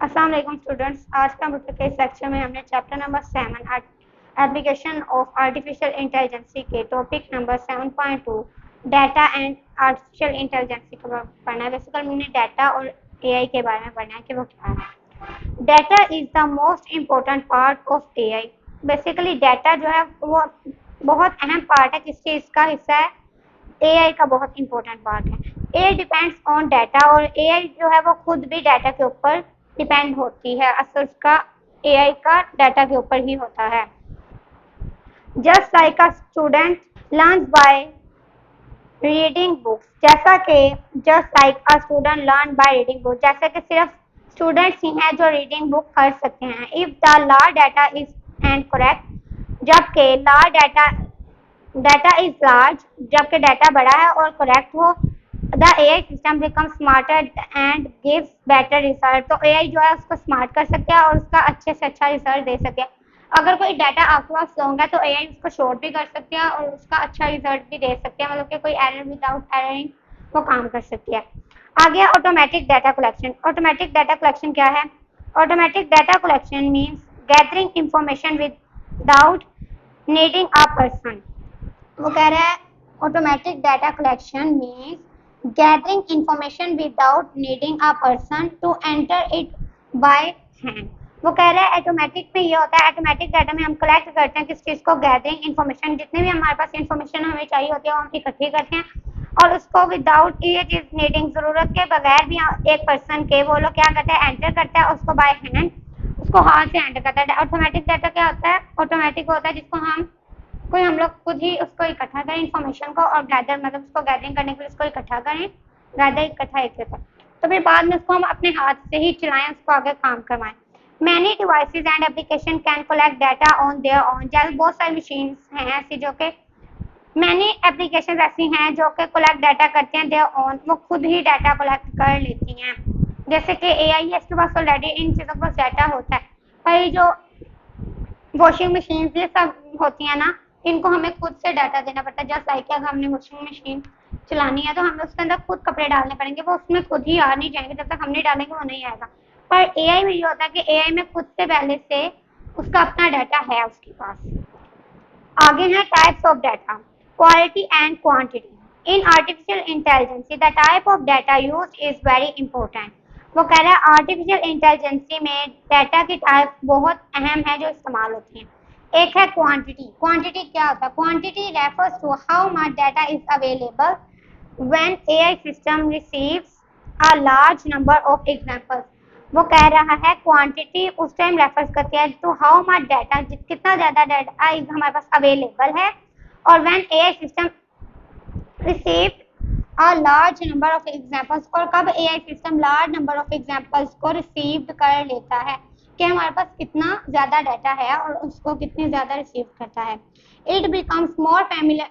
अस्सलाम वालेकुम स्टूडेंट्स। आज का मतलब के सेक्शन में हमने chapter number 7 application of artificial intelligence के topic number 7.2 data and artificial intelligence को पढ़ना है। बेसिकली हमने डाटा और एआई के बारे में पढ़ना है कि वो क्या है। Data is the most important part of AI. Basically data जो है वो बहुत अहम पार्ट है। किस चीज़ का हिस्सा है? एआई का बहुत इंपॉर्टेंट पार्ट है। एआई डिपेंड्स ऑन डाटा और एआई जो है वो खुद भी डाटा के ऊपर डिपेंड होती है। असर उसका एआई का डाटा के ऊपर ही होता है। Just like a student learns by reading books, जैसा कि just like a student learn by reading book, जैसे कि सिर्फ स्टूडेंट्स ही हैं जो रीडिंग बुक कर सकते हैं। If the large data is and correct, जबकि लार्ज डाटा इज लार्ज, जबकि डाटा बड़ा है और करेक्ट हो, the AI system become smarter and gives better result. तो एआई जो है उसको स्मार्ट कर सकते हैं और उसका अच्छे से अच्छा रिजल्ट दे सके। अगर कोई डाटा आपके पास लॉन्ग है तो एआई उसको शॉर्ट भी कर सकते हैं और उसका अच्छा रिजल्ट भी दे सकते हैं, मतलब कि कोई एरर विदाउट एररिंग वो काम कर सकती है। आगे automatic data collection. Automatic data collection क्या है? Automatic data collection means gathering information without needing a person. वो कह रहा है automatic data collection means gathering information without needing a person to enter it by hand। वो कह रहा है ऑटोमेटिक में ये होता है, ऑटोमेटिक डाटा में हम कलेक्ट करते हैं किस चीज़ को? Gathering information. जितने भी हमारे पास इन्फॉर्मेशन हमें चाहिए होती है वो हम इकट्ठी करते हैं और उसको विदाउट ये चीज़ नीडिंग, ज़रूरत के बगैर भी एक पर्सन के वो लोग क्या करते हैं? एंटर करता है उसको बाय हैंड, उसको हाथ से एंटर करता है। ऑटोमेटिक डाटा क्या होता है? ऑटोमेटिक होता है जिसको हम लोग खुद ही उसको इकट्ठा करें इन्फॉर्मेशन को और गैदर, मतलब उसको गैदरिंग करने के लिए उसको इकट्ठा करें, गैदर इकट्ठा एक होता है, तो फिर बाद में उसको हम अपने हाथ से ही चलाएं, उसको आगे काम करवाएं। Many devices and application can collect data on their own. जैसे बहुत सारी मशीन हैं ऐसी जो कि मैनी एप्लीकेशन ऐसी हैं जो कि कलेक्ट डाटा करते हैं देयर ओन, वो खुद ही डाटा कलेक्ट कर लेती हैं। जैसे कि एआई है, इसके पास ऑलरेडी इन चीज़ों के पास डाटा होता है। और ये जो वॉशिंग मशीन ये सब होती है ना, इनको हमें खुद से डाटा देना पड़ता है। जस्ट लाइक अगर हमने वॉशिंग मशीन चलानी है तो हमें उसके अंदर खुद कपड़े डालने पड़ेंगे, वो उसमें खुद ही आ नहीं जाएंगे, जब तक हम नहीं डालेंगे वो नहीं आएगा। पर एआई में ये होता है कि एआई में खुद से पहले से उसका अपना डाटा है उसके पास। आगे है types of data, quality and quantity. In artificial intelligence the type of data use is very important. वो कह रहा है आर्टिफिशियल इंटेलिजेंसी में डाटा की टाइप बहुत अहम है जो इस्तेमाल होती हैं। एक है क्वांटिटी। क्वांटिटी क्या होता है? Quantity refers to how much data is available when AI system receives a large number of examples. वो कह रहा है क्वांटिटी उस टाइम रेफर्स करती है टू हाउ मच डाटा, कितना ज़्यादा डाटा हमारे पास अवेलेबल है, और when AI system received a large number of examples, और कब AI system large number of examples को रिसीव कर लेता है कि हमारे पास कितना ज़्यादा डाटा है और उसको कितनी ज़्यादा रिसीव करता है। It becomes more familiar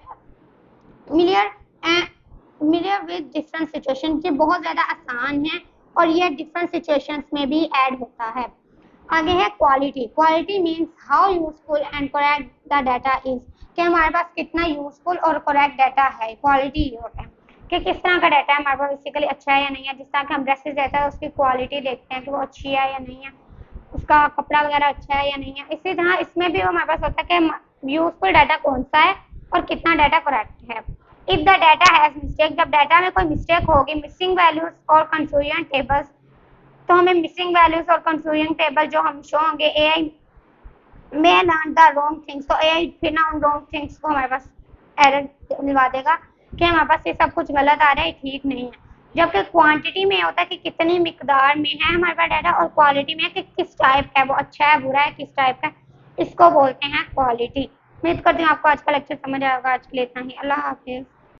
with different situation, ये बहुत ज़्यादा आसान है और ये डिफरेंट सिचुएशंस में भी ऐड होता है। आगे है quality. Quality means how useful and correct the data is, कि हमारे पास कितना यूजफुल और करेक्ट डाटा है। क्वालिटी ये होता है कि किस तरह का डाटा है हमारे पास, बेसिकली अच्छा है या नहीं है। जिस तरह के हम ड्रेसेस रहता है उसकी क्वालिटी देखते हैं कि वो अच्छी है या नहीं है, उसका कपड़ा वगैरह अच्छा है या नहीं है। इसी तरह इसमें भी हमारे पास होता है कि यूजफुल डाटा कौन सा है और कितना डाटा करेक्ट है। If the data has mistake, जब डाटा में कोई मिस्टेक होगी, मिसिंग वैल्यूज और कंफ्यूजन टेबल्स, तो हमें मिसिंग वैल्यूज और कंफ्यूजन टेबल जो हम शो होंगे, एआई में लर्न द रॉन्ग थिंग्स, तो एआई फिर ना उन रॉन्ग थिंग्स को हमारे पास एरर दिलवा देगा कि हमारे पास ये सब कुछ गलत आ रहा है, ठीक नहीं है। जबकि क्वांटिटी में होता है कि कितनी मिकदार में है हमारे पास डाटा, और क्वालिटी में है कि किस टाइप का है, वो अच्छा है बुरा है, किस टाइप का, इसको बोलते हैं क्वालिटी। उम्मीद करती हूँ आपको आज का लेक्चर समझ आएगा। आज के लिए इतना ही। अल्लाह हाफिज़।